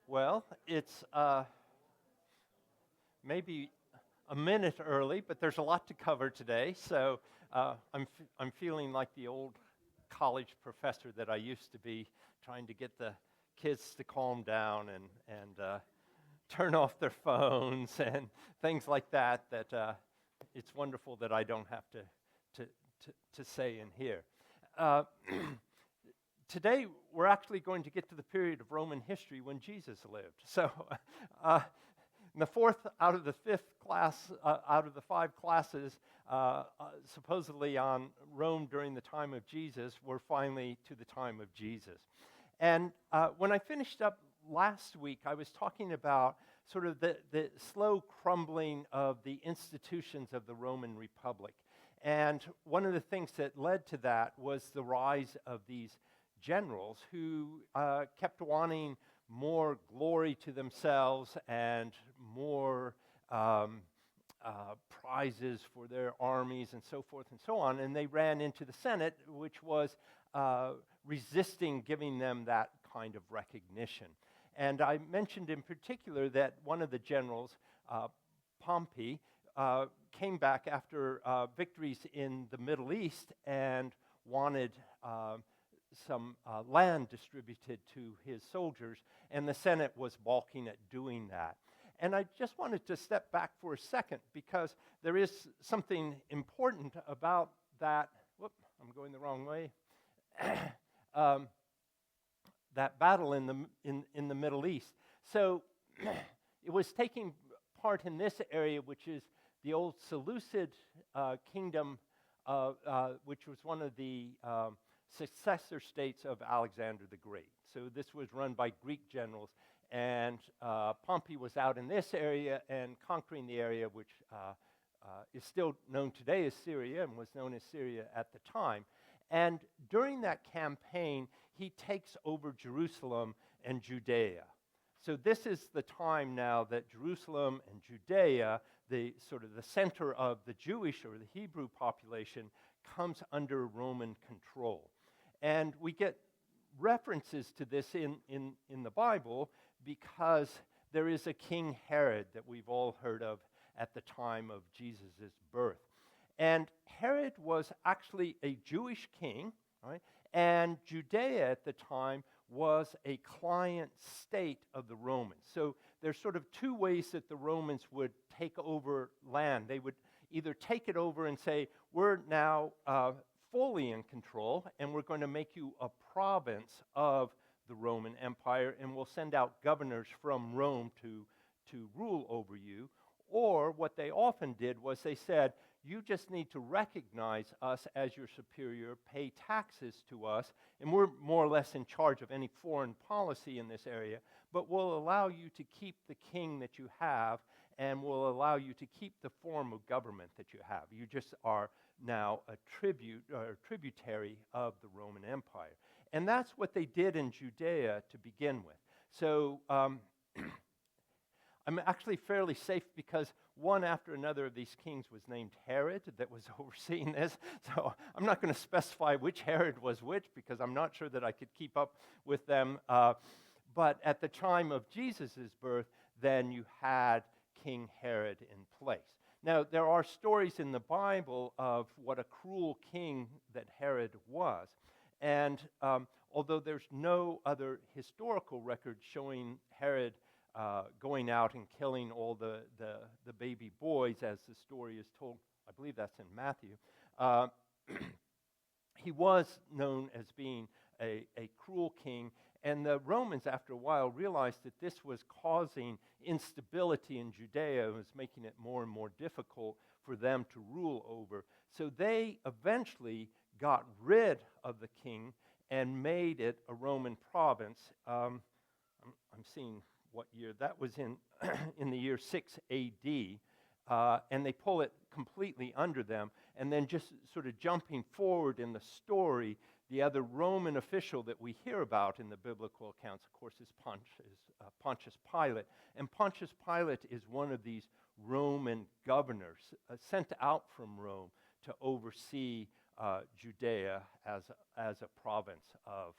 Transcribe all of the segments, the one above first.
Well, it's maybe a minute early, but there's a lot to cover today. So I'm feeling like the old college professor that I used to be, trying to get the kids to calm down and turn off their phones and things like that. It's wonderful that I don't have to to say in here. Uh, Today, we're actually going to get to the period of Roman history when Jesus lived. So, uh, in the fourth out of the fifth class, out of the five classes, supposedly on Rome during the time of Jesus, we're finally to the time of Jesus. And when I finished up last week, I was talking about sort of the slow crumbling of the institutions of the Roman Republic. And one of the things that led to that was the rise of these generals who kept wanting more glory to themselves and more prizes for their armies and so forth and so on. And they ran into the Senate, which was resisting giving them that kind of recognition. And I mentioned in particular that one of the generals, Pompey, came back after victories in the Middle East and wanted some land distributed to his soldiers, and the Senate was balking at doing that. And I just wanted to step back for a second because there is something important about that. Whoop, I'm going the wrong way. That battle in the Middle East. So it was taking part in this area, which is the old Seleucid kingdom, which was one of the successor states of Alexander the Great. So this was run by Greek generals, and Pompey was out in this area and conquering the area which is still known today as Syria and was known as Syria at the time. And during that campaign, he takes over Jerusalem and Judea. So this is the time now that Jerusalem and Judea, the sort of the center of the Jewish or the Hebrew population, comes under Roman control. And we get references to this in the Bible because there is a King Herod that we've all heard of at the time of Jesus' birth. And Herod was actually a Jewish king, right? And Judea at the time was a client state of the Romans. So there's sort of two ways that the Romans would take over land. They would either take it over and say, we're now fully in control, and we're going to make you a province of the Roman Empire, and we'll send out governors from Rome to rule over you. Or what they often did was they said, you just need to recognize us as your superior, pay taxes to us, and we're more or less in charge of any foreign policy in this area, but we'll allow you to keep the king that you have, and we'll allow you to keep the form of government that you have. You just are now a tributary of the Roman Empire. And that's what they did in Judea to begin with. So I'm actually fairly safe because one after another of these kings was named Herod that was overseeing this. So I'm not going to specify which Herod was which because I'm not sure that I could keep up with them. But at the time of Jesus' birth, then you had King Herod in place. Now, there are stories in the Bible of what a cruel king that Herod was. And although there's no other historical record showing Herod going out and killing all the baby boys, as the story is told, I believe that's in Matthew, he was known as being a cruel king, and the Romans, after a while, realized that this was causing instability in Judea. It was making it more and more difficult for them to rule over. So they eventually got rid of the king and made it a Roman province. I'm seeing what year that was in the year 6 AD, and they pull it completely under them. And then just sort of jumping forward in the story, the other Roman official that we hear about in the biblical accounts, of course, is Pontius Pilate. And Pontius Pilate is one of these Roman governors sent out from Rome to oversee Judea as a province of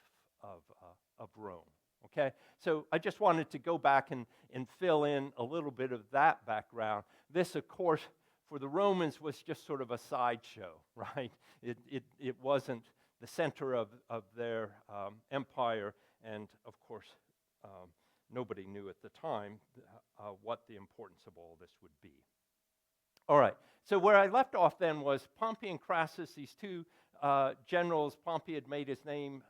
Rome. Okay, so I just wanted to go back and fill in a little bit of that background. This, of course, for the Romans was just sort of a sideshow, right? It wasn't the center of their empire, and of course, nobody knew at the time what the importance of all this would be. All right, so where I left off then was Pompey and Crassus, these two generals. Pompey had made his name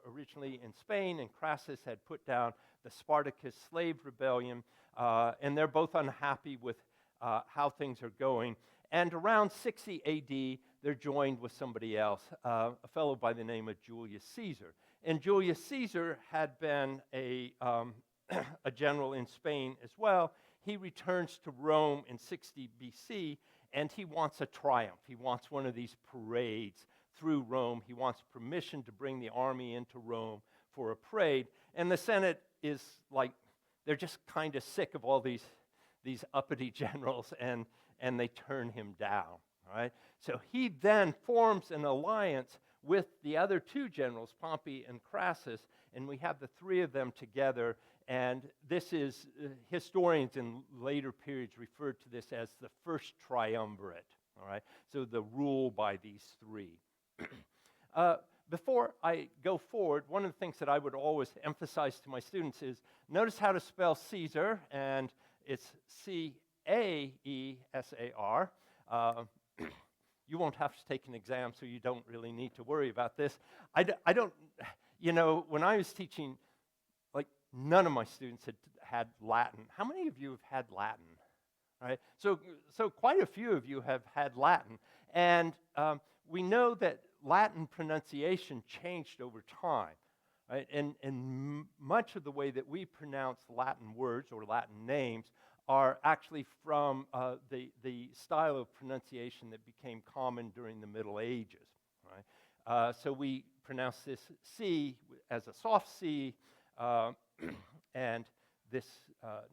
originally in Spain, and Crassus had put down the Spartacus slave rebellion, and they're both unhappy with how things are going. And around 60 AD, they're joined with somebody else, a fellow by the name of Julius Caesar. And Julius Caesar had been a general in Spain as well. He returns to Rome in 60 BC, and he wants a triumph. He wants one of these parades through Rome. He wants permission to bring the army into Rome for a parade. And the Senate is like, they're just kind of sick of all these uppity generals, and they turn him down, right? So he then forms an alliance with the other two generals, Pompey and Crassus, and we have the three of them together. And this is, historians in later periods referred to this as the first triumvirate, all right? So the rule by these three. Before I go forward, one of the things that I would always emphasize to my students is notice how to spell Caesar, and it's C-A-E-S-A-R. You won't have to take an exam, so you don't really need to worry about this. I don't, you know, when I was teaching, like, none of my students had Latin. How many of you have had Latin? Right? So quite a few of you have had Latin. And we know that Latin pronunciation changed over time. Right? And much of the way that we pronounce Latin words or Latin names are actually from the style of pronunciation that became common during the Middle Ages. Right? So we pronounce this C as a soft C, and this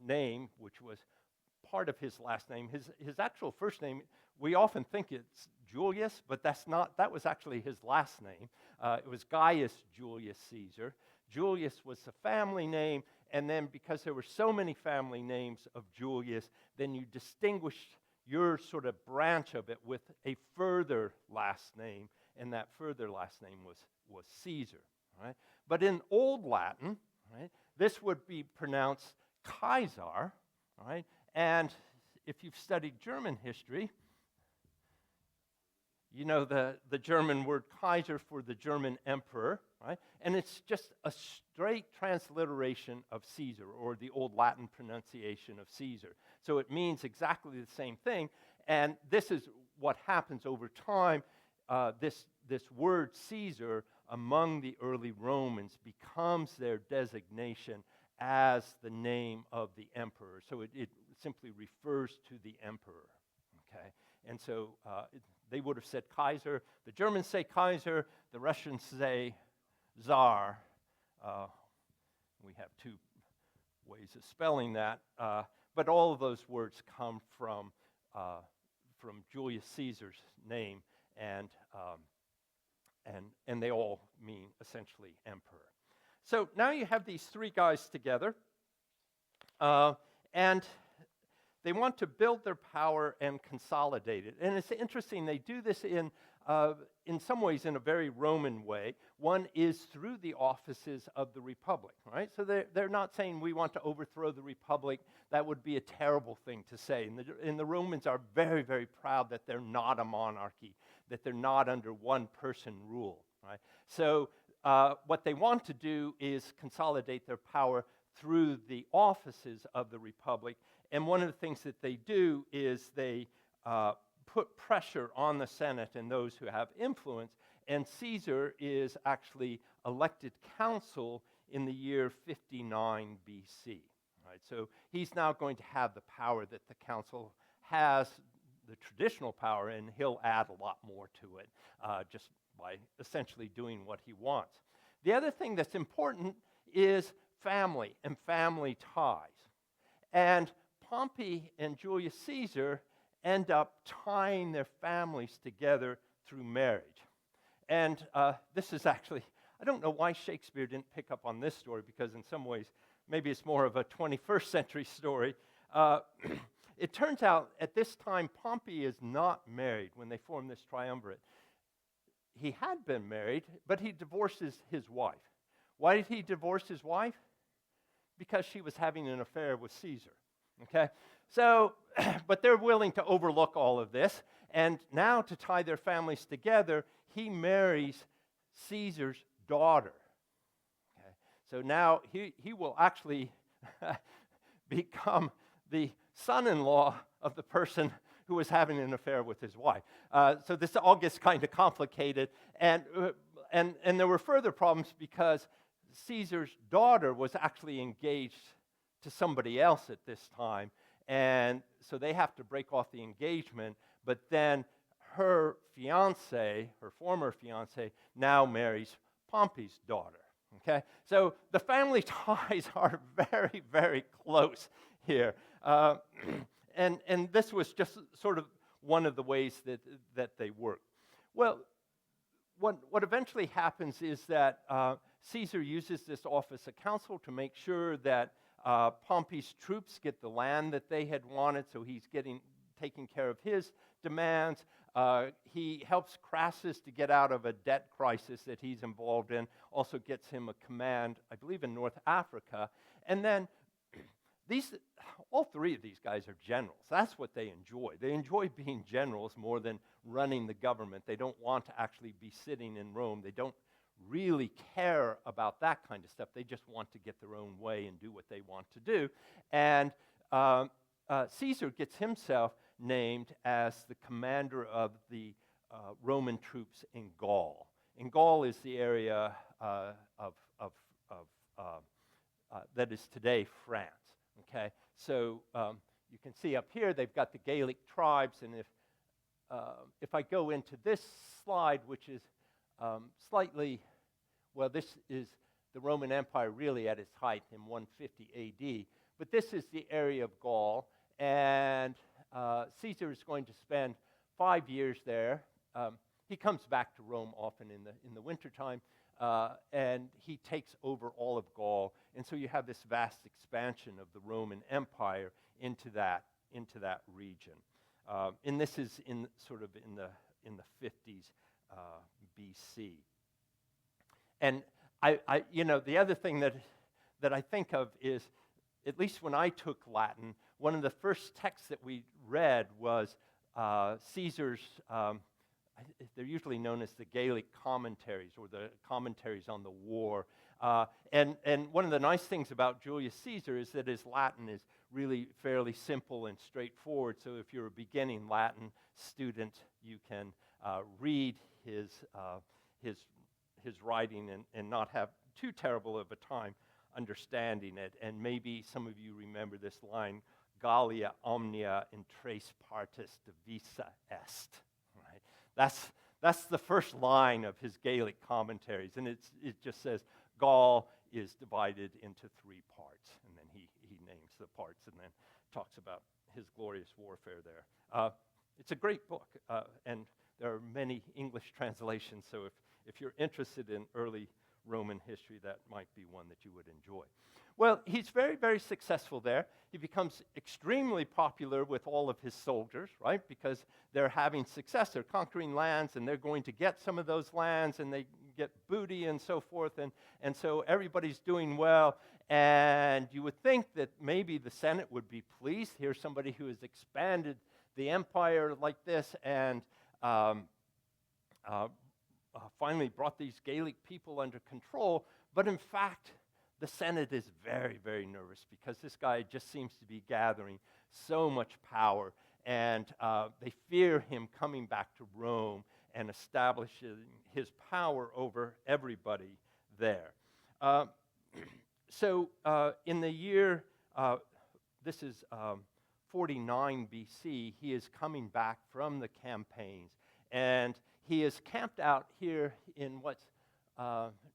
name, which was part of his last name, his actual first name, we often think it's Julius, but that was actually his last name. It was Gaius Julius Caesar. Julius was the family name, and then because there were so many family names of Julius, then you distinguished your sort of branch of it with a further last name, and that further last name was Caesar. Right? But in Old Latin, right, this would be pronounced Kaiser, right? And if you've studied German history, you know the German word Kaiser for the German emperor, right? And it's just a straight transliteration of Caesar, or the Old Latin pronunciation of Caesar. So it means exactly the same thing, and this is what happens over time. This word Caesar among the early Romans becomes their designation as the name of the emperor. So it simply refers to the emperor, okay? And so they would have said Kaiser. The Germans say Kaiser. The Russians say Tsar. We have two ways of spelling that. But all of those words come from Julius Caesar's name, and they all mean essentially emperor. So now you have these three guys together, and they want to build their power and consolidate it. And it's interesting, they do this in some ways in a very Roman way. One is through the offices of the republic, right? So they're not saying we want to overthrow the republic. That would be a terrible thing to say. And the Romans are very, very proud that they're not a monarchy, that they're not under one-person rule, right? So what they want to do is consolidate their power through the offices of the republic. And one of the things that they do is they put pressure on the Senate and those who have influence. And Caesar is actually elected consul in the year 59 BC. Right? So he's now going to have the power that the council has, the traditional power, and he'll add a lot more to it just by essentially doing what he wants. The other thing that's important is family and family ties. And Pompey and Julius Caesar end up tying their families together through marriage. And this is actually, I don't know why Shakespeare didn't pick up on this story, because in some ways, maybe it's more of a 21st century story. It turns out at this time, Pompey is not married when they form this triumvirate. He had been married, but he divorces his wife. Why did he divorce his wife? Because she was having an affair with Caesar. Okay? So, but they're willing to overlook all of this, and now to tie their families together, he marries Caesar's daughter. Okay? So now he will actually become the son-in-law of the person who was having an affair with his wife. So this all gets kind of complicated, and there were further problems because Caesar's daughter was actually engaged to somebody else at this time, and so they have to break off the engagement, but then her fiancé, her former fiancé, now marries Pompey's daughter. Okay? So the family ties are very, very close here. And this was just sort of one of the ways that they worked. Well, what eventually happens is that Caesar uses this office of council to make sure that Pompey's troops get the land that they had wanted, so he's taking care of his demands. He helps Crassus to get out of a debt crisis that he's involved in, also gets him a command, I believe, in North Africa. And then all three of these guys are generals. That's what they enjoy. They enjoy being generals more than running the government. They don't want to actually be sitting in Rome. They don't really care about that kind of stuff. They just want to get their own way and do what they want to do. And Caesar gets himself named as the commander of the Roman troops in Gaul. And Gaul is the area that is today France. Okay, so you can see up here they've got the Gaelic tribes, and if I go into this slide, which is this is the Roman Empire really at its height in 150 A.D., but this is the area of Gaul, and Caesar is going to spend 5 years there. He comes back to Rome often in the wintertime, and he takes over all of Gaul, and so you have this vast expansion of the Roman Empire into that region. And this is in the 50s BC. And the other thing that I think of is, at least when I took Latin, one of the first texts that we read was Caesar's. They're usually known as the Gaelic commentaries, or the commentaries on the war. And one of the nice things about Julius Caesar is that his Latin is really fairly simple and straightforward. So if you're a beginning Latin student, you can read his writing and not have too terrible of a time understanding it. And maybe some of you remember this line, Gallia omnia in tres partes divisa est. That's the first line of his Gaelic commentaries, and it just says Gaul is divided into 3 parts, and then he names the parts and then talks about his glorious warfare there. It's a great book, and there are many English translations, so if you're interested in early Roman history, that might be one that you would enjoy. Well, he's very, very successful there. He becomes extremely popular with all of his soldiers, right? Because they're having success. They're conquering lands, and they're going to get some of those lands, and they get booty and so forth. And so everybody's doing well. And you would think that maybe the Senate would be pleased. Here's somebody who has expanded the empire like this and finally brought these Gaelic people under control. But in fact, the Senate is very, very nervous because this guy just seems to be gathering so much power, and they fear him coming back to Rome and establishing his power over everybody there. So in the year, this is 49 BC, he is coming back from the campaigns, and he is camped out here in what's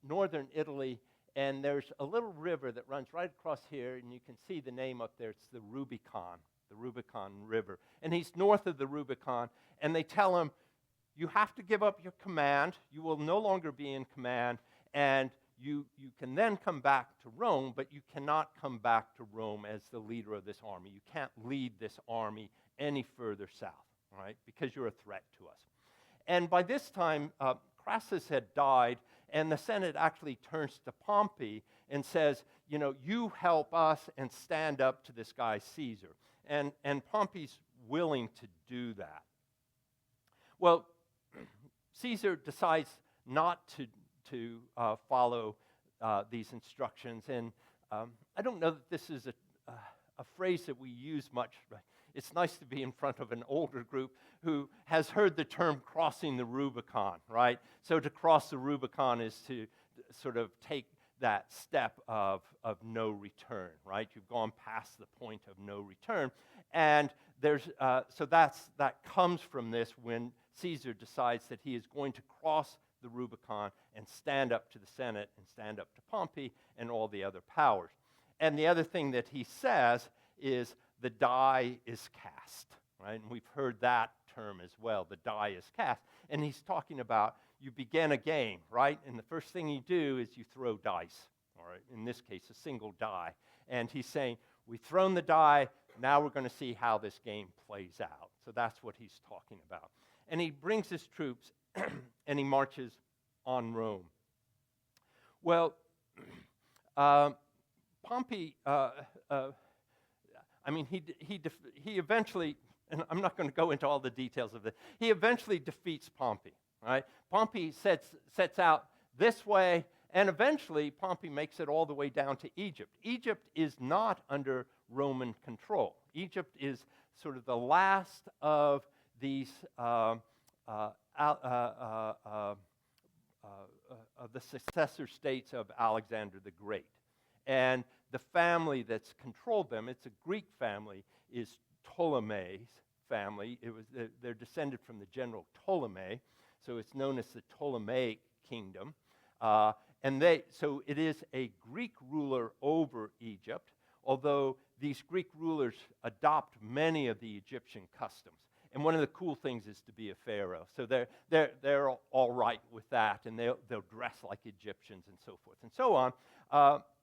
northern Italy. And there's a little river that runs right across here, and you can see the name up there. It's the Rubicon River. And he's north of the Rubicon, and they tell him, you have to give up your command. You will no longer be in command, And you can then come back to Rome, but you cannot come back to Rome as the leader of this army. You can't lead this army any further south, right? Because you're a threat to us. And by this time, Crassus had died, and the Senate actually turns to Pompey and says, you help us and stand up to this guy Caesar. And Pompey's willing to do that. Well, Caesar decides not to follow these instructions, and I don't know that this is a phrase that we use much, but it's nice to be in front of an older group who has heard the term crossing the Rubicon, right? So to cross the Rubicon is to sort of take that step of no return, right? You've gone past the point of no return. And so that comes from this when Caesar decides that he is going to cross the Rubicon and stand up to the Senate and stand up to Pompey and all the other powers. And the other thing that he says is the die is cast, right? And we've heard that term as well, the die is cast. And he's talking about you begin a game, right? And the first thing you do is you throw dice, or in this case, a single die. And he's saying, we've thrown the die, now we're going to see how this game plays out. So that's what he's talking about. And he brings his troops and he marches on Rome. Well, Pompey, he eventually, and I'm not going to go into all the details of this, he eventually defeats Pompey, right? Pompey sets out this way, and eventually Pompey makes it all the way down to Egypt. Egypt is not under Roman control. Egypt is sort of the last of these of the successor states of Alexander the Great. And the family that's controlled them, it's a Greek family, is Ptolemy's family. They're descended from the general Ptolemy, so it's known as the Ptolemaic kingdom. So it is a Greek ruler over Egypt, although these Greek rulers adopt many of the Egyptian customs. And one of the cool things is to be a pharaoh. So they're all right with that, and they'll dress like Egyptians and so forth and so on.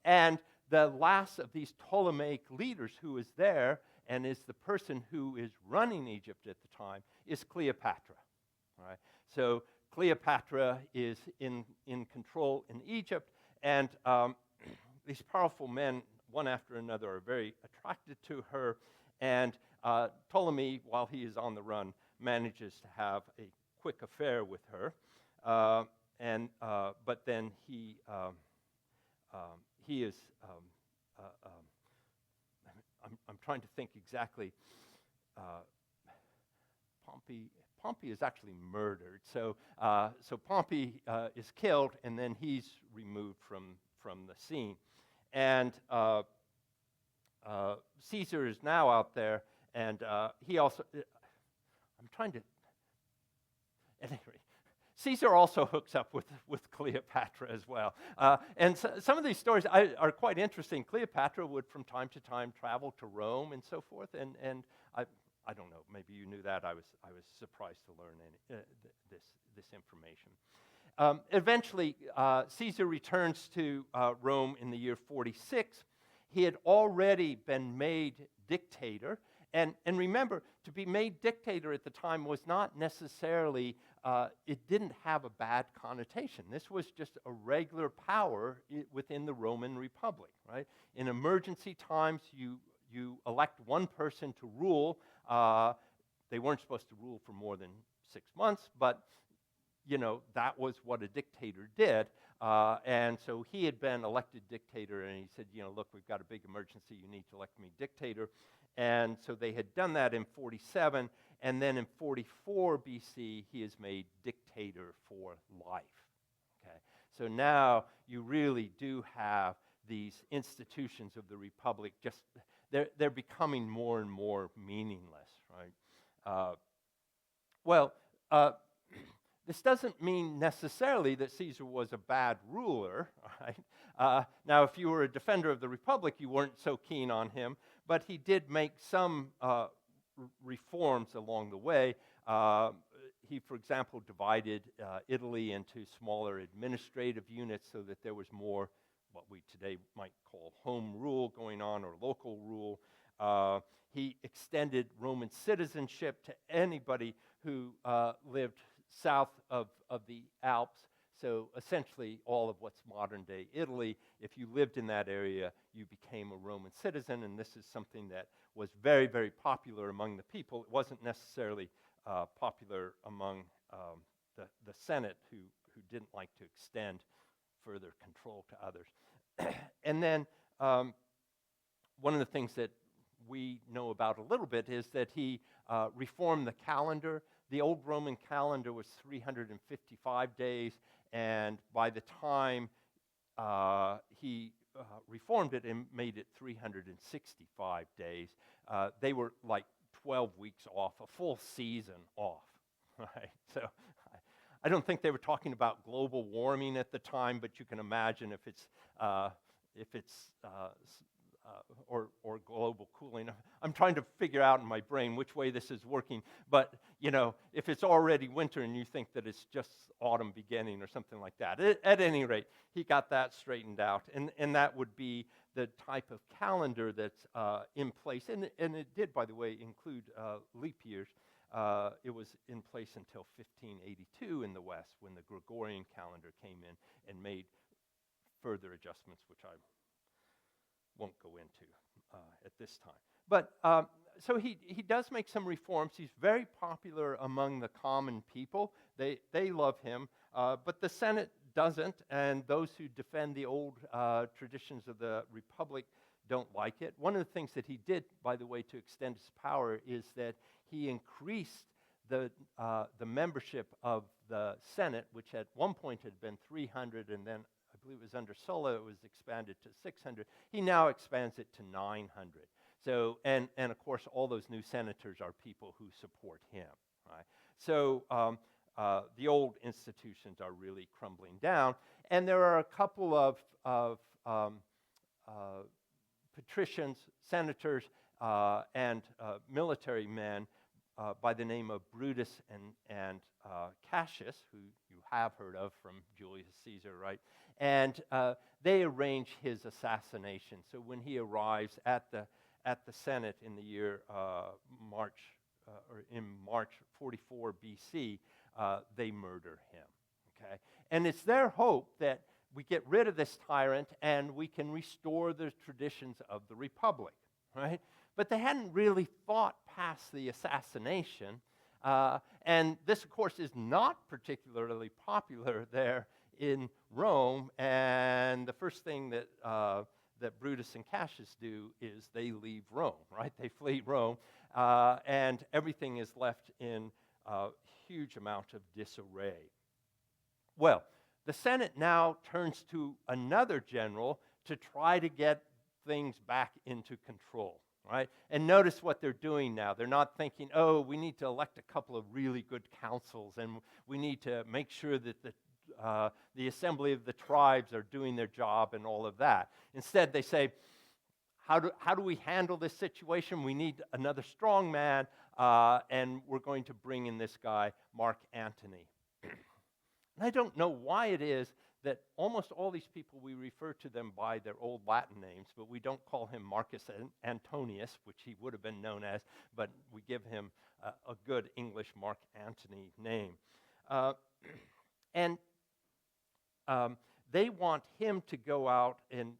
And the last of these Ptolemaic leaders who is there and is the person who is running Egypt at the time is Cleopatra. All right? So Cleopatra is in control in Egypt, and these powerful men, one after another, are very attracted to her. And Ptolemy, while he is on the run, manages to have a quick affair with her. But then he is. I'm trying to think exactly. Pompey is actually murdered. So Pompey is killed, and then he's removed from the scene. And Caesar is now out there, and he also. I'm trying to. At any rate, Caesar also hooks up with Cleopatra as well. And some of these stories are quite interesting. Cleopatra would from time to time travel to Rome and so forth, and I don't know, maybe you knew that. I was surprised to learn this information. Eventually, Caesar returns to Rome in the year 46. He had already been made dictator. And remember, to be made dictator at the time was not necessarily, it didn't have a bad connotation. This was just a regular power within the Roman Republic, right? In emergency times, you elect one person to rule. They weren't supposed to rule for more than 6 months, but, that was what a dictator did. And so he had been elected dictator, and he said, look, we've got a big emergency. You need to elect me dictator. And so they had done that in 47, and then in 44 BC, he is made dictator for life. Okay, so now you really do have these institutions of the republic. Just they're becoming more and more meaningless, right? This doesn't mean necessarily that Caesar was a bad ruler, right? Now, if you were a defender of the republic, you weren't so keen on him, but he did make some reforms along the way. he, for example, divided Italy into smaller administrative units so that there was more what we today might call home rule going on, or local rule. He extended Roman citizenship to anybody who lived south of the Alps. So essentially all of what's modern-day Italy, if you lived in that area, you became a Roman citizen, and this is something that was very, very popular among the people. It wasn't necessarily popular among the Senate, who didn't like to extend further control to others. And then one of the things that we know about a little bit is that he reformed the calendar. The old Roman calendar was 355 days, and by the time he reformed it and made it 365 days, they were like 12 weeks off, a full season off, right? So I don't think they were talking about global warming at the time, but you can imagine if it's or global cooling. I'm trying to figure out in my brain which way this is working, but you know, if it's already winter and you think that it's just autumn beginning or something like that. At any rate, he got that straightened out, and that would be the type of calendar that's in place, and it did, by the way, include leap years. It was in place until 1582 in the West, when the Gregorian calendar came in and made further adjustments, which I won't go into at this time. But so he does make some reforms. He's very popular among the common people. They love him, but the Senate doesn't, and those who defend the old traditions of the Republic don't like it. One of the things that he did, by the way, to extend his power is that he increased the membership of the Senate, which at one point had been 300, and then I believe it was under Sulla, it was expanded to 600. He now expands it to 900. So, and of course, all those new senators are people who support him, right? So the old institutions are really crumbling down, and there are a couple of patricians, senators, and military men by the name of Brutus and Cassius, who you have heard of from Julius Caesar, right? And they arrange his assassination. So when he arrives at the Senate in the year March 44 BC, they murder him. Okay, and it's their hope that we get rid of this tyrant and we can restore the traditions of the Republic, right? But they hadn't really thought past the assassination, and this, of course, is not particularly popular there in Rome. And the first thing that Brutus and Cassius do is they leave Rome, right? They flee Rome, and everything is left in a huge amount of disarray. Well, the Senate now turns to another general to try to get things back into control, right? And notice what they're doing now. They're not thinking, oh, we need to elect a couple of really good councils, and we need to make sure that the assembly of the tribes are doing their job and all of that. Instead, they say, how do we handle this situation? We need another strong man, and we're going to bring in this guy, Mark Antony. And I don't know why it is that almost all these people, we refer to them by their old Latin names, but we don't call him Marcus Antonius, which he would have been known as, but we give him a good English Mark Antony name. And they want him to go out and,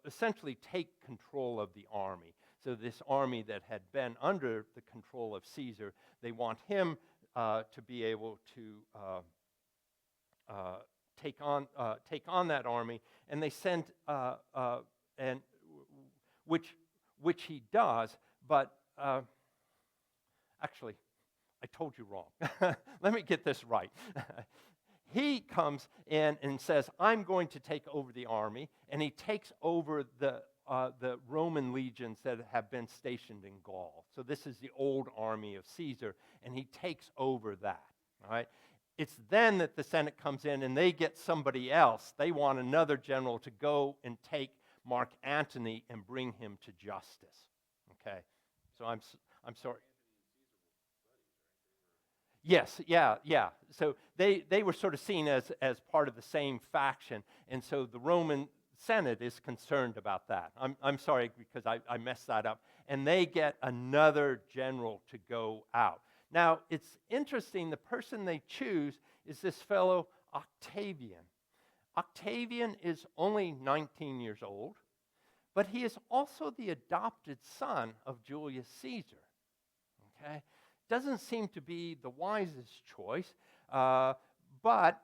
essentially take control of the army. So this army that had been under the control of Caesar, they want him to be able to take on that army, and they send and which he does. But actually, I told you wrong. Let me get this right. He comes in and says, "I'm going to take over the army," and he takes over the Roman legions that have been stationed in Gaul. So this is the old army of Caesar, and he takes over that. All right. It's then that the Senate comes in and they get somebody else. They want another general to go and take Mark Antony and bring him to justice. Okay, so I'm sorry. Yes, yeah, yeah. So they were sort of seen as part of the same faction, and so the Roman Senate is concerned about that. I'm sorry because I messed that up. And they get another general to go out. Now, it's interesting, the person they choose is this fellow Octavian. Octavian is only 19 years old, but he is also the adopted son of Julius Caesar. Okay? Doesn't seem to be the wisest choice, but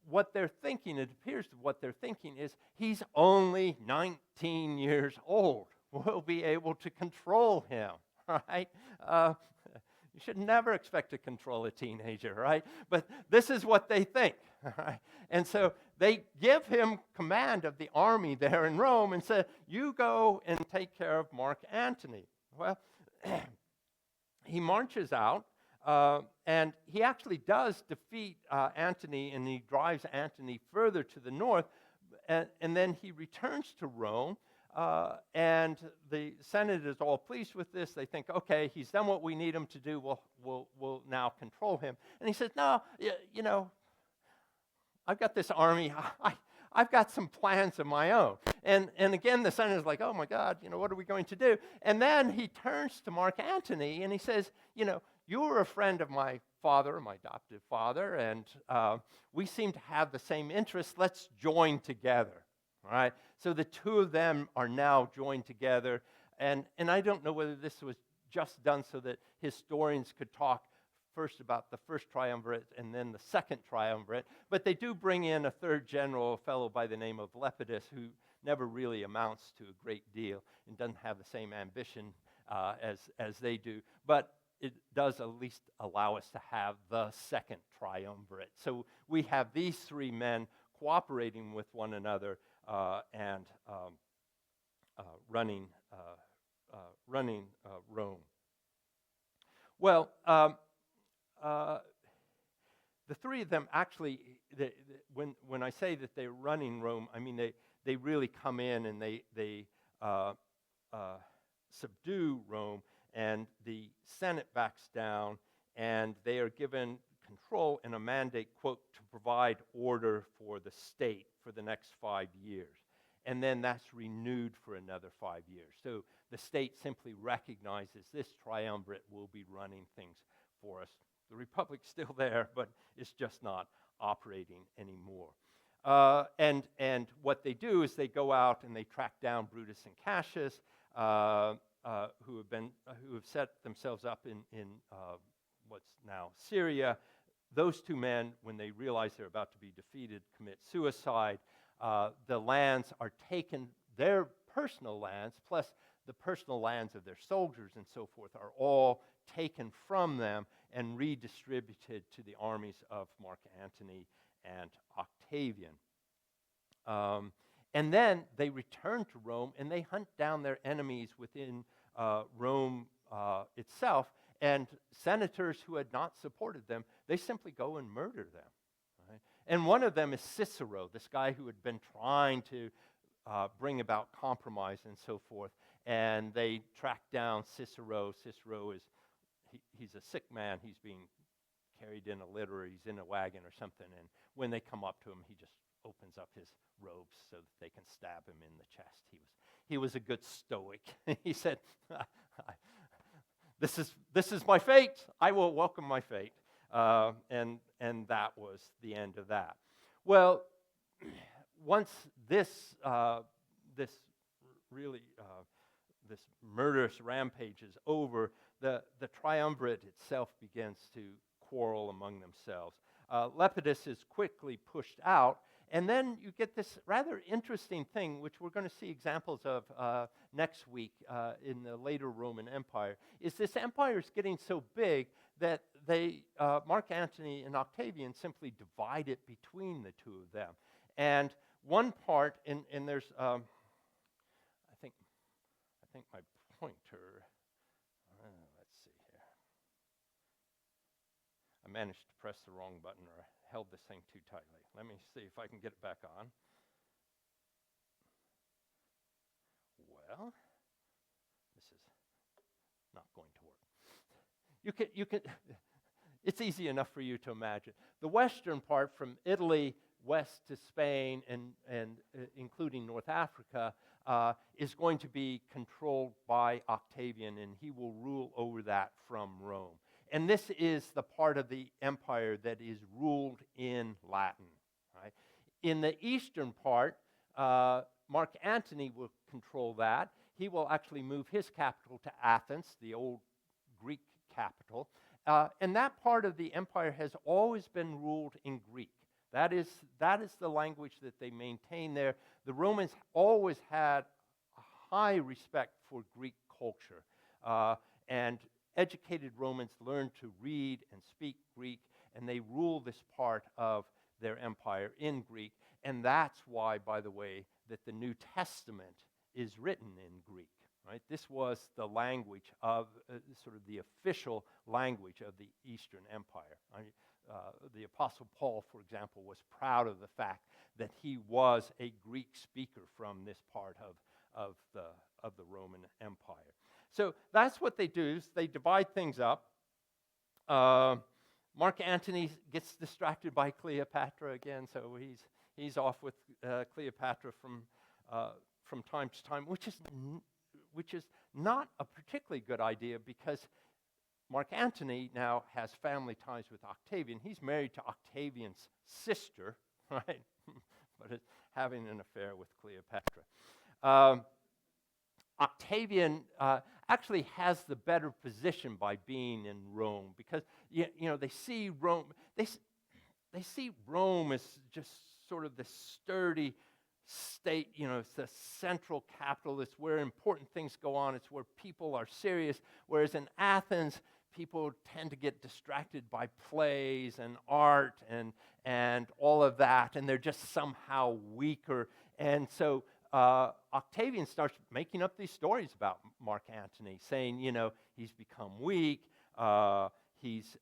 what they're thinking, it appears that what they're thinking is he's only 19 years old. We'll be able to control him, right? You should never expect to control a teenager, right? But this is what they think, right? And so they give him command of the army there in Rome and say, you go and take care of Mark Antony. Well, he marches out, and he actually does defeat Antony, and he drives Antony further to the north, and then he returns to Rome, and the Senate is all pleased with this. They think, okay, he's done what we need him to do. We'll now control him. And he says, no, you know, I've got this army. I've got some plans of my own. And again, the Senate is like, oh my God, you know, what are we going to do? And then he turns to Mark Antony and he says, you know, you were a friend of my father, my adoptive father, and we seem to have the same interests. Let's join together, all right? So the two of them are now joined together. And I don't know whether this was just done so that historians could talk first about the first triumvirate and then the second triumvirate, but they do bring in a third general, a fellow by the name of Lepidus, who never really amounts to a great deal and doesn't have the same ambition as they do, but it does at least allow us to have the second triumvirate. So we have these three men cooperating with one another and running Rome. Well, the three of them actually, when I say that they're running Rome, I mean they really come in and they subdue Rome, and the Senate backs down, and they are given control and a mandate, quote, to provide order for the state for the next 5 years. And then that's renewed for another 5 years. So the state simply recognizes this triumvirate will be running things for us. The republic's still there, but it's just not operating anymore. And what they do is they go out and they track down Brutus and Cassius, who have set themselves up in what's now Syria. Those two men, when they realize they're about to be defeated, commit suicide. The lands are taken, their personal lands, plus the personal lands of their soldiers and so forth, are all taken from them and redistributed to the armies of Mark Antony and Octavian. And then they return to Rome and they hunt down their enemies within Rome itself, and senators who had not supported them, they simply go and murder them. Right? And one of them is Cicero, this guy who had been trying to bring about compromise and so forth, and they track down Cicero. Cicero is, he's a sick man, he's being carried in a litter, or he's in a wagon or something, and when they come up to him, he just opens up his robes so that they can stab him in the chest. He was a good Stoic. He said, this is my fate. I will welcome my fate. And that was the end of that. Well, once this murderous rampage is over, the triumvirate itself begins to quarrel among themselves. Lepidus is quickly pushed out, and then you get this rather interesting thing, which we're going to see examples of next week in the later Roman Empire, is this empire is getting so big that Mark Antony and Octavian simply divide it between the two of them. And one part, and there's, I think my pointer, let's see here. I managed to press the wrong button, or I held this thing too tightly. Let me see if I can get it back on. Well, this is not going to work. it's easy enough for you to imagine. The western part, from Italy west to Spain and including North Africa, is going to be controlled by Octavian, and he will rule over that from Rome. And this is the part of the empire that is ruled in Latin. Right? In the eastern part, Mark Antony will control that. He will actually move his capital to Athens, the old Greek capital. And that part of the empire has always been ruled in Greek. That is the language that they maintain there. The Romans always had a high respect for Greek culture. And educated Romans learned to read and speak Greek, and they rule this part of their empire in Greek. And that's why, by the way, that the New Testament is written in Greek. Right? This was the language of, sort of the official language of the Eastern Empire. The Apostle Paul, for example, was proud of the fact that he was a Greek speaker from this part of the Roman Empire. So that's what they do, is they divide things up. Mark Antony gets distracted by Cleopatra again, so he's off with Cleopatra from time to time, which is not a particularly good idea, because Mark Antony now has family ties with Octavian. He's married to Octavian's sister, right? But is having an affair with Cleopatra. Octavian actually has the better position by being in Rome, because they see Rome. They see Rome as just sort of this sturdy state. It's the central capital. It's where important things go on. It's where people are serious. Whereas in Athens, people tend to get distracted by plays and art and all of that, and they're just somehow weaker. And so Octavian starts making up these stories about Mark Antony, saying, he's become weak, he's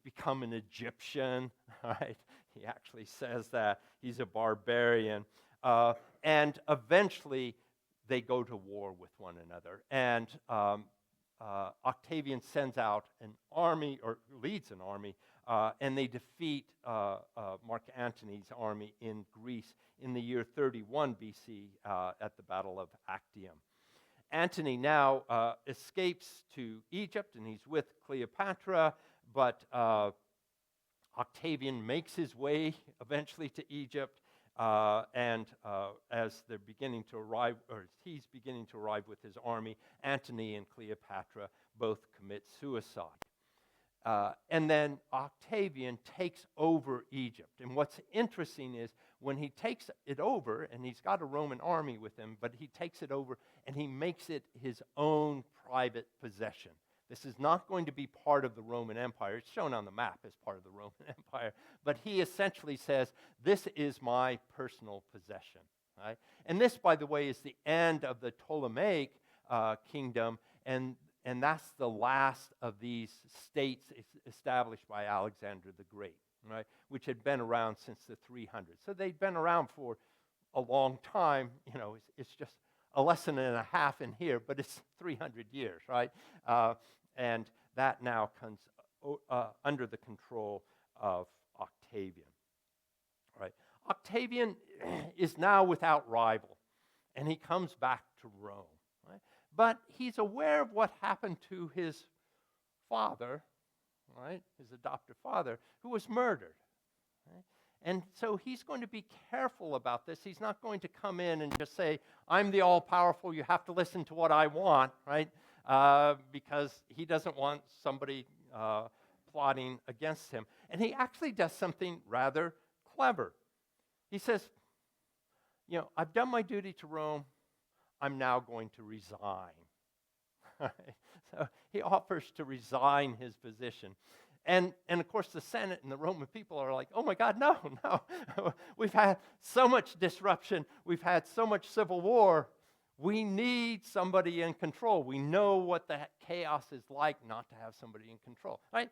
become an Egyptian, right? He actually says that. He's a barbarian. And eventually, they go to war with one another. And Octavian sends out an army, or leads an army, and they defeat Mark Antony's army in Greece in the year 31 BC at the Battle of Actium. Antony now escapes to Egypt, and he's with Cleopatra, but Octavian makes his way eventually to Egypt, and as they're beginning to arrive, or he's beginning to arrive with his army, Antony and Cleopatra both commit suicide. And then Octavian takes over Egypt. And what's interesting is when he takes it over, and he's got a Roman army with him, but he takes it over and he makes it his own private possession. This is not going to be part of the Roman Empire. It's shown on the map as part of the Roman Empire. But he essentially says, this is my personal possession. Right? And this, by the way, is the end of the Ptolemaic kingdom, and that's the last of these states established by Alexander the Great, right? Which had been around since the 300s. So they'd been around for a long time. It's just a lesson and a half in here, but it's 300 years, right? And that now comes under the control of Octavian. Right? Octavian is now without rival, and he comes back to Rome. Right? But he's aware of what happened to his father, right? His adoptive father, who was murdered. Right? And so he's going to be careful about this. He's not going to come in and just say, I'm the all-powerful, you have to listen to what I want, right? Because he doesn't want somebody plotting against him. And he actually does something rather clever. He says, I've done my duty to Rome, I'm now going to resign. So he offers to resign his position. And of course, the Senate and the Roman people are like, oh my God, no. We've had so much disruption. We've had so much civil war. We need somebody in control. We know what that chaos is like not to have somebody in control. Right?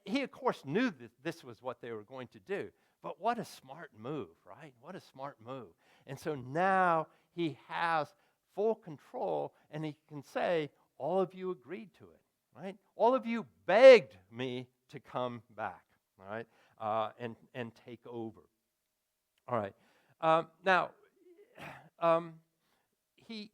He, of course, knew that this was what they were going to do. But what a smart move, right? What a smart move. And so now he has full control, and he can say, all of you agreed to it, right? All of you begged me to come back, all right, and take over. All right. Now, he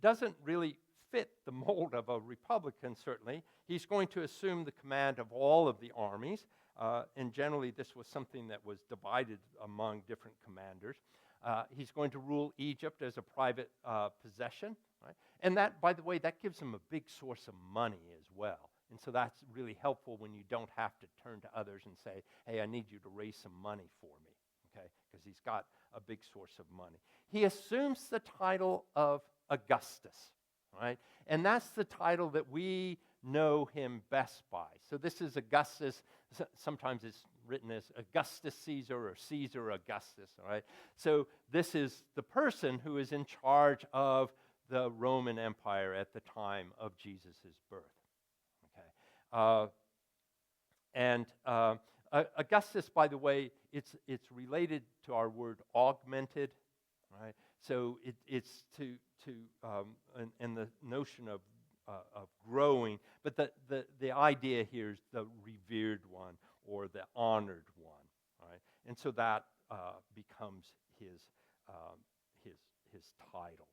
doesn't really fit the mold of a Republican, certainly. He's going to assume the command of all of the armies, and generally this was something that was divided among different commanders. He's going to rule Egypt as a private possession, right? And that, by the way, that gives him a big source of money as well. And so that's really helpful when you don't have to turn to others and say, hey, I need you to raise some money for me, okay? Because he's got a big source of money. He assumes the title of Augustus, right? And that's the title that we know him best by. So this is Augustus. Sometimes it's written as Augustus Caesar or Caesar Augustus, all right? So this is the person who is in charge of the Roman Empire at the time of Jesus' birth, okay? Augustus, by the way, it's related to our word augmented, right? So it's and the notion of growing, but the idea here is the revered one or the honored one, right? And so that becomes his title.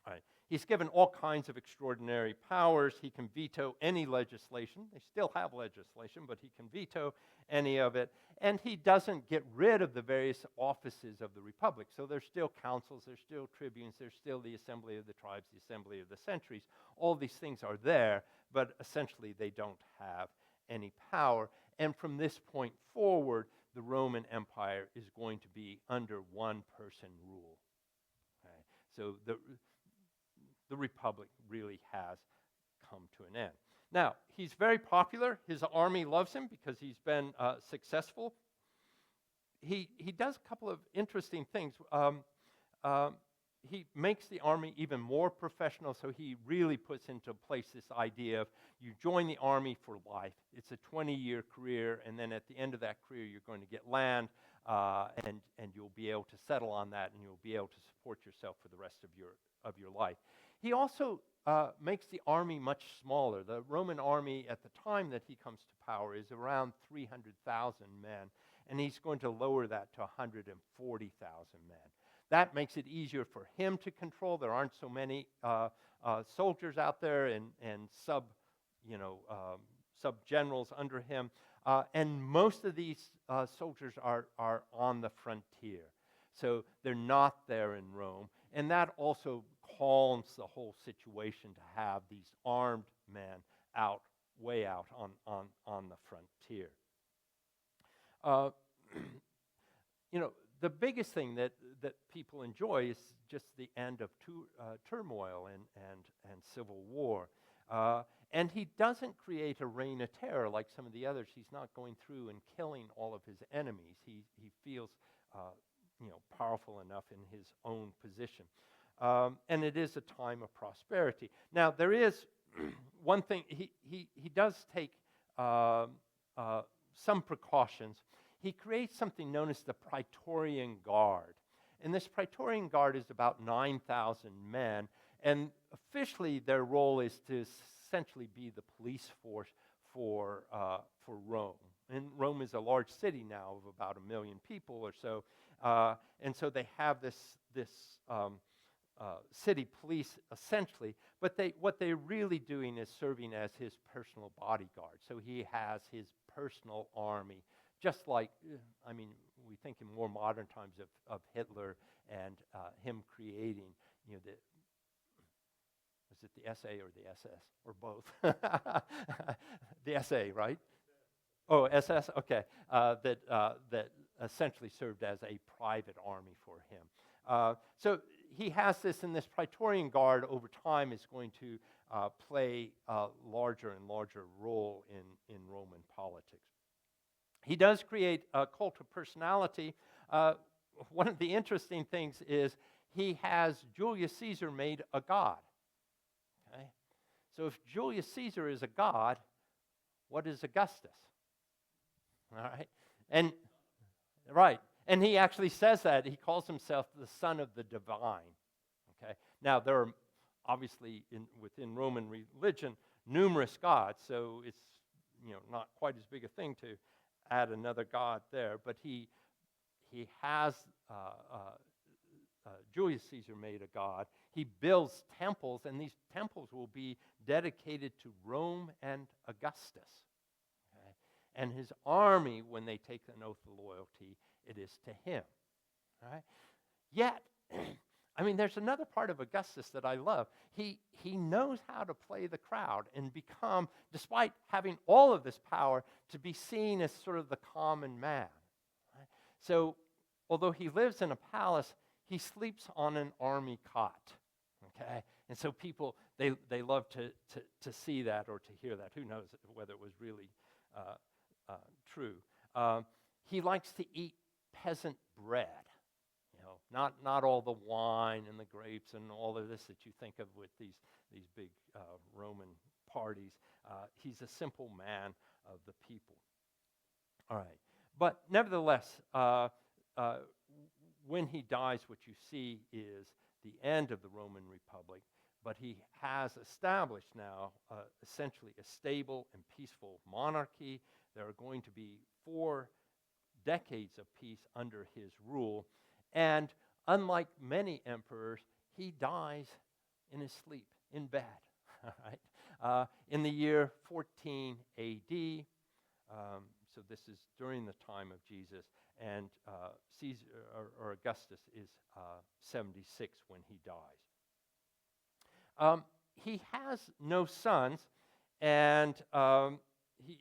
Right. He's given all kinds of extraordinary powers. He can veto any legislation. They still have legislation, but he can veto any of it. And he doesn't get rid of the various offices of the republic. So there's still councils, there's still tribunes, there's still the assembly of the tribes, the assembly of the centuries. All these things are there, but essentially they don't have any power. And from this point forward, the Roman Empire is going to be under one-person rule. Okay? So the republic really has come to an end. Now, he's very popular. His army loves him because he's been successful. He does a couple of interesting things. He makes the army even more professional, so he really puts into place this idea of you join the army for life. It's a 20-year career, and then at the end of that career, you're going to get land, and you'll be able to settle on that, and you'll be able to support yourself for the rest of your life. He also makes the army much smaller. The Roman army at the time that he comes to power is around 300,000 men, and he's going to lower that to 140,000 men. That makes it easier for him to control. There aren't so many soldiers out there and sub-generals under him. And most of these soldiers are on the frontier. So they're not there in Rome. And that also calms the whole situation to have these armed men way out on the frontier. The biggest thing that people enjoy is just the end of turmoil and civil war. And he doesn't create a reign of terror like some of the others. He's not going through and killing all of his enemies. He feels powerful enough in his own position. And it is a time of prosperity. Now, there is one thing. He does take some precautions. He creates something known as the Praetorian Guard. And this Praetorian Guard is about 9,000 men. And officially, their role is to essentially be the police force for Rome. And Rome is a large city now of about 1 million people or so. And so they have this city police, essentially. But what they're really doing is serving as his personal bodyguard. So he has his personal army. Just like, we think in more modern times of Hitler and him creating, was it the SA or the SS or both? The SA, right? Oh, SS. Okay, that essentially served as a private army for him. So he has this, and this Praetorian Guard over time is going to play a larger and larger role in Roman politics. He does create a cult of personality. One of the interesting things is he has Julius Caesar made a god. Okay? So if Julius Caesar is a god, what is Augustus? All right? And he actually says that. He calls himself the son of the divine. Okay? Now, there are obviously within Roman religion numerous gods, so it's not quite as big a thing to add another god there, but he has Julius Caesar made a god. He builds temples, and these temples will be dedicated to Rome and Augustus. Okay? And his army, when they take an oath of loyalty, it is to him. Right? Yet, there's another part of Augustus that I love. He knows how to play the crowd and become, despite having all of this power, to be seen as sort of the common man. Right? So, although he lives in a palace, he sleeps on an army cot. Okay? And so people, they love to see that or to hear that. Who knows whether it was really true. He likes to eat peasant bread. Not all the wine and the grapes and all of this that you think of with these big Roman parties. He's a simple man of the people. All right. But nevertheless, when he dies, what you see is the end of the Roman Republic, but he has established now essentially a stable and peaceful monarchy. There are going to be 4 decades of peace under his rule, and unlike many emperors, he dies in his sleep, in bed. All right? In the year 14 A.D., so this is during the time of Jesus, and Caesar or Augustus is 76 when he dies. He has no sons, and he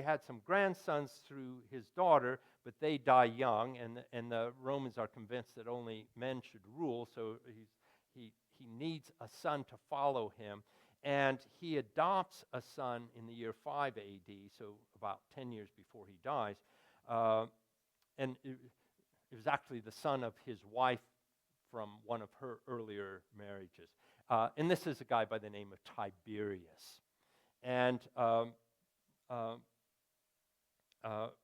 had some grandsons through his daughter, but they die young, and the Romans are convinced that only men should rule, so he needs a son to follow him, and he adopts a son in the year 5 A.D., so about 10 years before he dies, and it was actually the son of his wife from one of her earlier marriages. And this is a guy by the name of Tiberius. And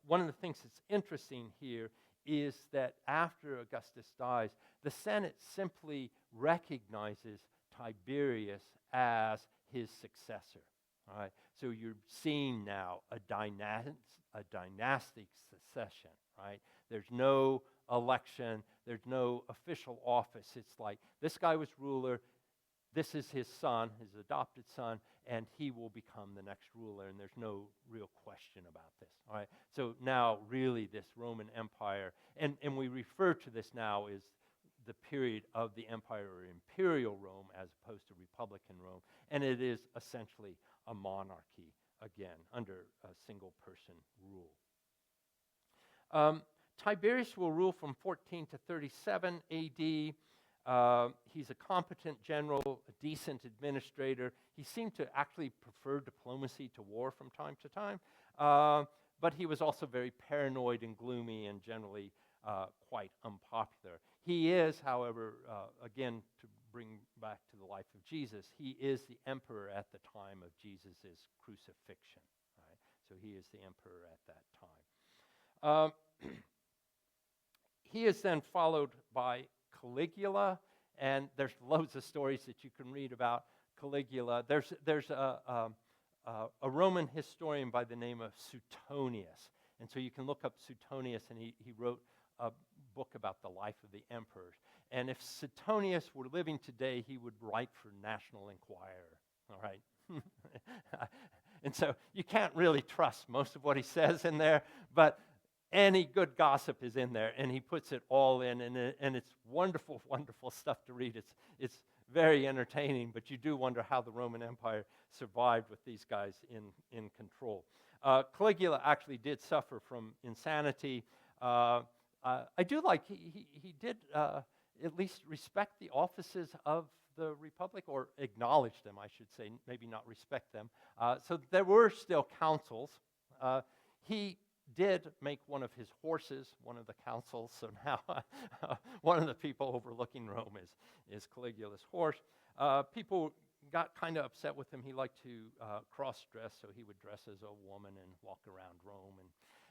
one of the things that's interesting here is that after Augustus dies, the Senate simply recognizes Tiberius as his successor. All right? So you're seeing now a dynastic succession. Right? There's no election. There's no official office. It's like this guy was ruler. This is his son, his adopted son, and he will become the next ruler, and there's no real question about this. All right? So now, really, this Roman Empire, and we refer to this now as the period of the empire or imperial Rome as opposed to republican Rome, and it is essentially a monarchy, again, under a single-person rule. Tiberius will rule from 14 to 37 A.D., he's a competent general, a decent administrator. He seemed to actually prefer diplomacy to war from time to time, but he was also very paranoid and gloomy and generally quite unpopular. He is, however, again, to bring back to the life of Jesus, he is the emperor at the time of Jesus' crucifixion. Right? So he is the emperor at that time. He is then followed by Caligula, and there's loads of stories that you can read about Caligula. There's a Roman historian by the name of Suetonius, and so you can look up Suetonius, and he wrote a book about the life of the emperors. And if Suetonius were living today, he would write for National Enquirer. All right, and so you can't really trust most of what he says in there, but any good gossip is in there, and he puts it all in, and it's wonderful, wonderful stuff to read. It's very entertaining, but you do wonder how the Roman Empire survived with these guys in control. Caligula actually did suffer from insanity. I do like he did at least respect the offices of the Republic, or acknowledge them, I should say, maybe not respect them. So there were still councils. He did make one of his horses one of the councils, so now one of the people overlooking Rome is Caligula's horse. People got kind of upset with him. He liked to cross-dress, so he would dress as a woman and walk around Rome, and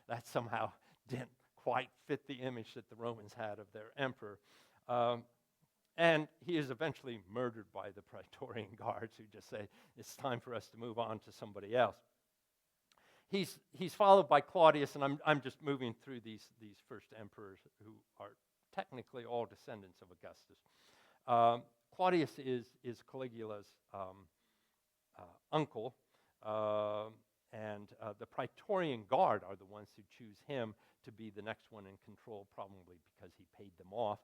that somehow didn't quite fit the image that the Romans had of their emperor. And he is eventually murdered by the Praetorian guards, who just say, it's time for us to move on to somebody else. he's followed by Claudius, and I'm just moving through these first emperors who are technically all descendants of Augustus. Claudius is Caligula's uncle, and the Praetorian Guard are the ones who choose him to be the next one in control, probably because he paid them off.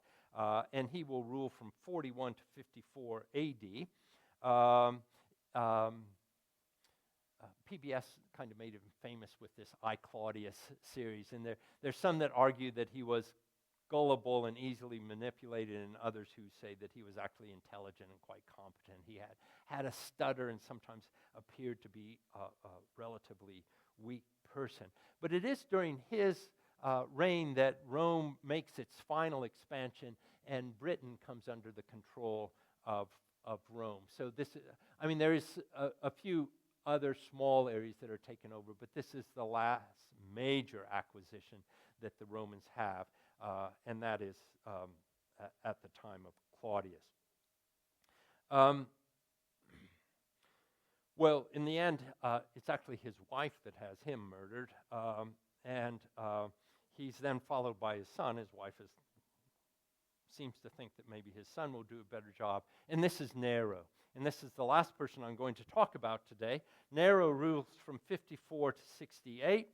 And he will rule from 41 to 54 A.D. PBS kind of made him famous with this I, Claudius series, and there's some that argue that he was gullible and easily manipulated, and others who say that he was actually intelligent and quite competent. He had a stutter and sometimes appeared to be a relatively weak person. But it is during his reign that Rome makes its final expansion, and Britain comes under the control of Rome. So there is a few other small areas that are taken over, but this is the last major acquisition that the Romans have, and that is at the time of Claudius. Well, in the end, it's actually his wife that has him murdered, and he's then followed by his son. His wife seems to think that maybe his son will do a better job, and this is Nero. And this is the last person I'm going to talk about today. Nero rules from 54 to 68.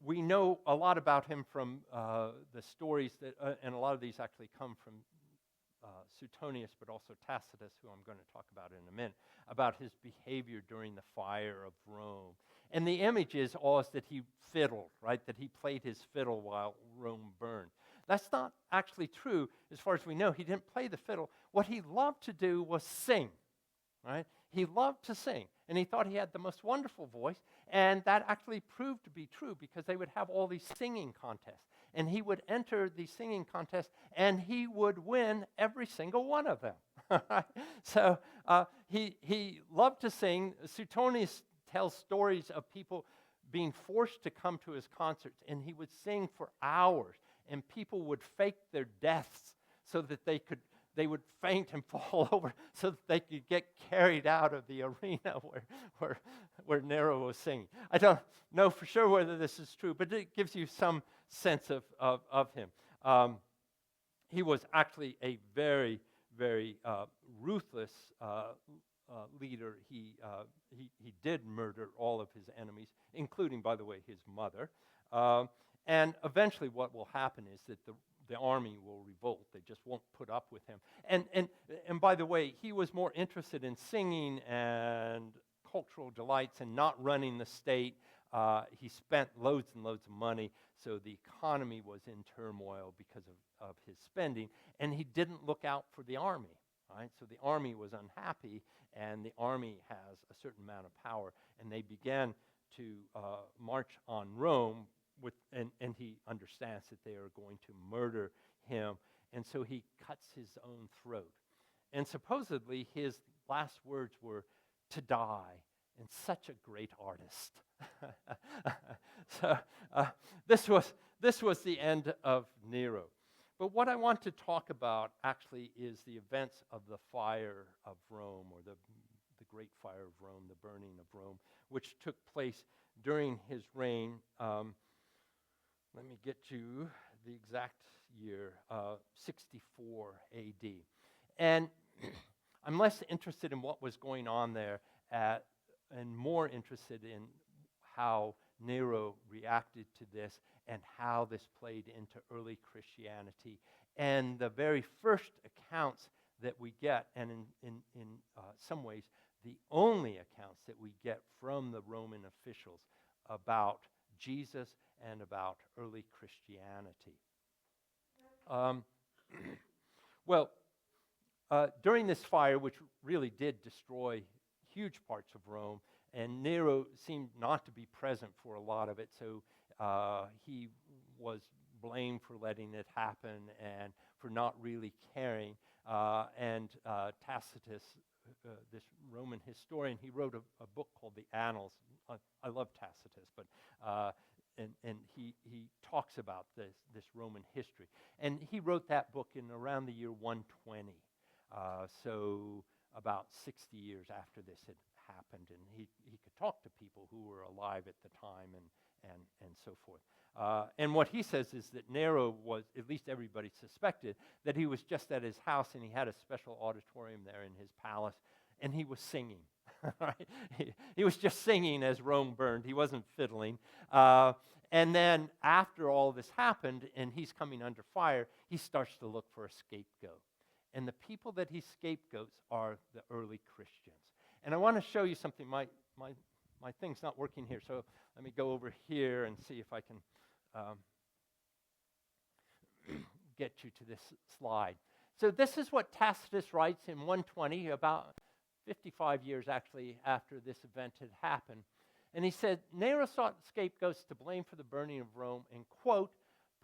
We know a lot about him from the stories that, and a lot of these actually come from Suetonius, but also Tacitus, who I'm going to talk about in a minute, about his behavior during the fire of Rome. And the image is always that he fiddled, right? That he played his fiddle while Rome burned. That's not actually true. As far as we know, he didn't play the fiddle. What he loved to do was sing, right? He loved to sing, and he thought he had the most wonderful voice, and that actually proved to be true because they would have all these singing contests, and he would enter these singing contests, and he would win every single one of them. So he loved to sing. Suetonius tells stories of people being forced to come to his concerts, and he would sing for hours. And people would fake their deaths so that they would faint and fall over so that they could get carried out of the arena where Nero was singing. I don't know for sure whether this is true, but it gives you some sense of him. He was actually a very, very ruthless leader. He did murder all of his enemies, including, by the way, his mother. And eventually what will happen is that the army will revolt. They just won't put up with him. And by the way, he was more interested in singing and cultural delights and not running the state. He spent loads and loads of money, so the economy was in turmoil because of his spending, and he didn't look out for the army, right? So the army was unhappy, and the army has a certain amount of power, and they began to march on Rome, and he understands that they are going to murder him, and so he cuts his own throat. And supposedly his last words were, "To die," and such a great artist. So this was the end of Nero. But what I want to talk about actually is the events of the fire of Rome, or the Great Fire of Rome, the burning of Rome, which took place during his reign. Let me get you the exact year, 64 A.D. And I'm less interested in what was going on there and more interested in how Nero reacted to this and how this played into early Christianity. And the very first accounts that we get, and in some ways the only accounts that we get from the Roman officials about Jesus and about early Christianity. During this fire, which really did destroy huge parts of Rome, and Nero seemed not to be present for a lot of it, so he was blamed for letting it happen and for not really caring. And Tacitus, this Roman historian, he wrote a book called the Annals. I love Tacitus, but and he talks about this Roman history. And he wrote that book in around the year 120, so about 60 years after this had happened, and he could talk to people who were alive at the time and so forth. And what he says is that Nero was, at least everybody suspected, that he was just at his house and he had a special auditorium there in his palace, and he was singing. Right? He was just singing as Rome burned. He wasn't fiddling. And then after all this happened and he's coming under fire, he starts to look for a scapegoat. And the people that he scapegoats are the early Christians. And I want to show you something. My thing's not working here, so let me go over here and see if I can get you to this slide. So this is what Tacitus writes in 120, about 55 years actually after this event had happened. And he said, Nero sought scapegoats to blame for the burning of Rome and, quote,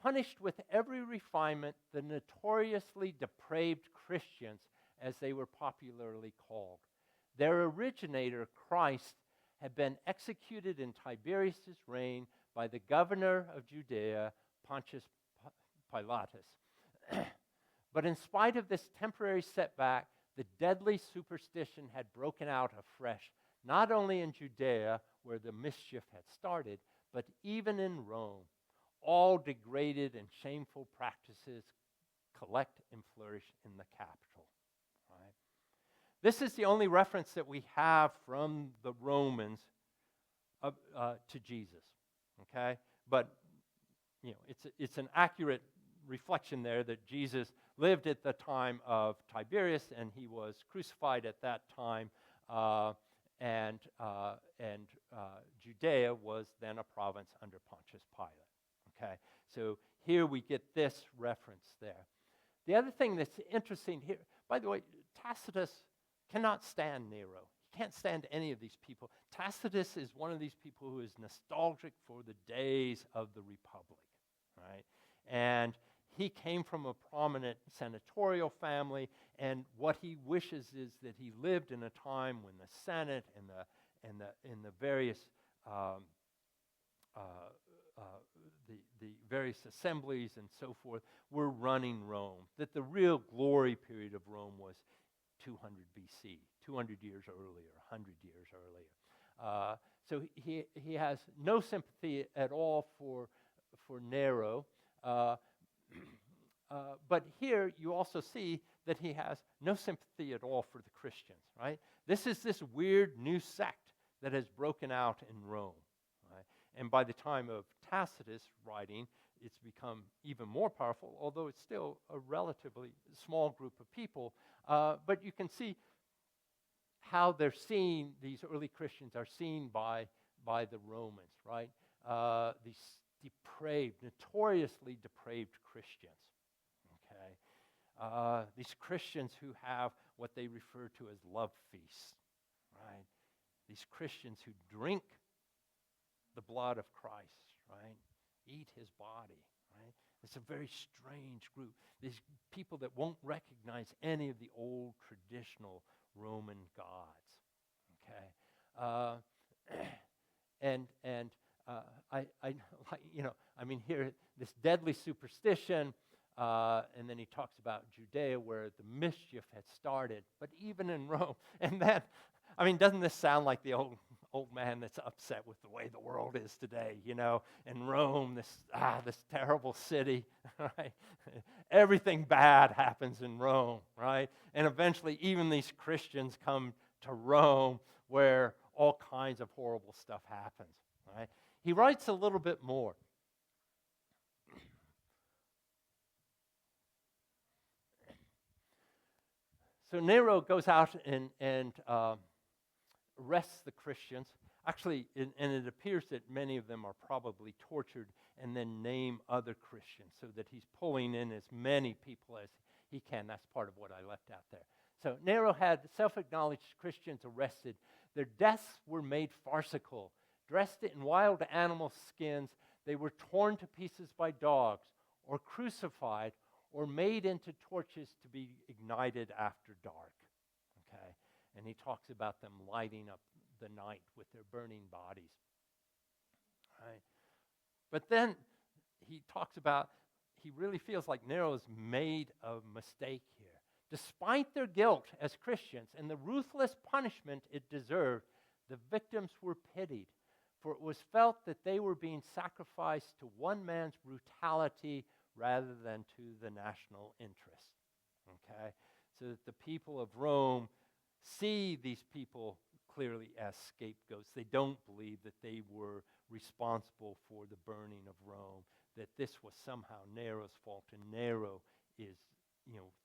punished with every refinement the notoriously depraved Christians, as they were popularly called. Their originator, Christ, had been executed in Tiberius' reign by the governor of Judea, Pontius Pilatus. But in spite of this temporary setback, the deadly superstition had broken out afresh, not only in Judea, where the mischief had started, but even in Rome. All degraded and shameful practices collect and flourish in the capital. Right? This is the only reference that we have from the Romans to Jesus. Okay, but it's an accurate reflection there that Jesus lived at the time of Tiberius, and he was crucified at that time, and Judea was then a province under Pontius Pilate. Okay, so here we get this reference there. The other thing that's interesting here, by the way, Tacitus cannot stand Nero. He can't stand any of these people. Tacitus is one of these people who is nostalgic for the days of the Republic, right? And he came from a prominent senatorial family, and what he wishes is that he lived in a time when the Senate and the various the various assemblies and so forth were running Rome. That the real glory period of Rome was 200 BC, 200 years earlier, 100 years earlier. So he has no sympathy at all for Nero. But here you also see that he has no sympathy at all for the Christians, right? This is this weird new sect that has broken out in Rome, right? And by the time of Tacitus writing, it's become even more powerful, although it's still a relatively small group of people. But you can see how they're seen, these early Christians are seen by the Romans, right? These depraved, notoriously depraved Christians, okay? These Christians who have what they refer to as love feasts, right? These Christians who drink the blood of Christ, right? Eat his body, right? It's a very strange group. These people that won't recognize any of the old traditional Roman gods, okay? Here, this deadly superstition, and then he talks about Judea where the mischief had started, but even in Rome. And then, doesn't this sound like the old man that's upset with the way the world is today, in Rome, this terrible city, right? Everything bad happens in Rome, right? And eventually even these Christians come to Rome where all kinds of horrible stuff happens, right? He writes a little bit more. So Nero goes out and arrests the Christians. Actually, and it appears that many of them are probably tortured and then name other Christians so that he's pulling in as many people as he can. That's part of what I left out there. So Nero had self-acknowledged Christians arrested. Their deaths were made farcical. Dressed in wild animal skins, they were torn to pieces by dogs or crucified or made into torches to be ignited after dark. Okay? And he talks about them lighting up the night with their burning bodies. Right? But then he talks about, he really feels like Nero's made a mistake here. Despite their guilt as Christians and the ruthless punishment it deserved, the victims were pitied, for it was felt that they were being sacrificed to one man's brutality rather than to the national interest. Okay? So that the people of Rome see these people clearly as scapegoats. They don't believe that they were responsible for the burning of Rome, that this was somehow Nero's fault, and Nero is,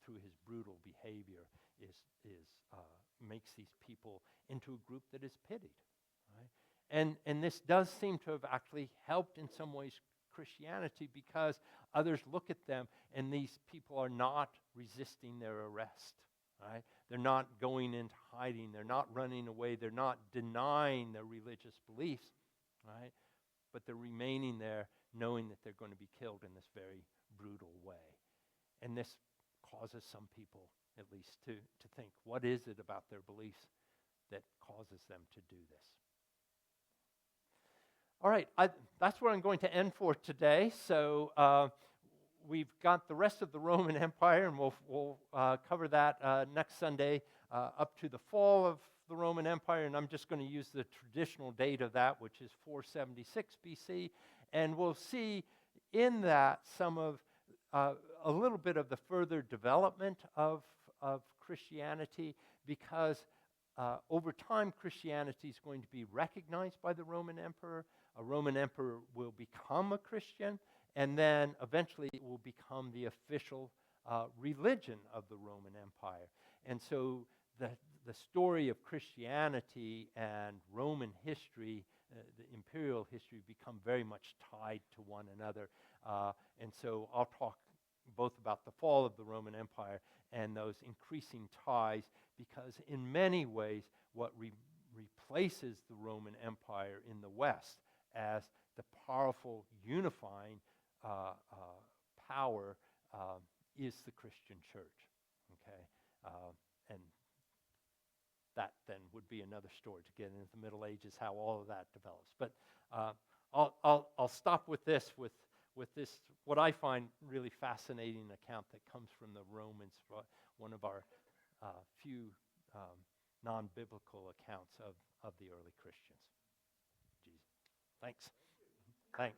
through his brutal behavior, makes these people into a group that is pitied. Right? And this does seem to have actually helped in some ways Christianity, because others look at them and these people are not resisting their arrest. Right? They're not going into hiding. They're not running away. They're not denying their religious beliefs. Right? But they're remaining there knowing that they're going to be killed in this very brutal way. And this causes some people, at least, to think, what is it about their beliefs that causes them to do this? All right, that's where I'm going to end for today. So we've got the rest of the Roman Empire, and we'll cover that next Sunday up to the fall of the Roman Empire, and I'm just going to use the traditional date of that, which is 476 BC, and we'll see in that some of a little bit of the further development of Christianity, because over time Christianity is going to be recognized by the Roman emperor. A Roman emperor will become a Christian, and then eventually it will become the official religion of the Roman Empire. And so the story of Christianity and Roman history, the imperial history, become very much tied to one another. And so I'll talk both about the fall of the Roman Empire and those increasing ties, because in many ways what replaces the Roman Empire in the West as the powerful unifying power is the Christian church. Okay, and that then would be another story to get into the Middle Ages, how all of that develops. But I'll stop with this, with this, what I find really fascinating account that comes from the Romans, one of our few non-biblical accounts of the early Christians. Jesus. Thanks. Thanks.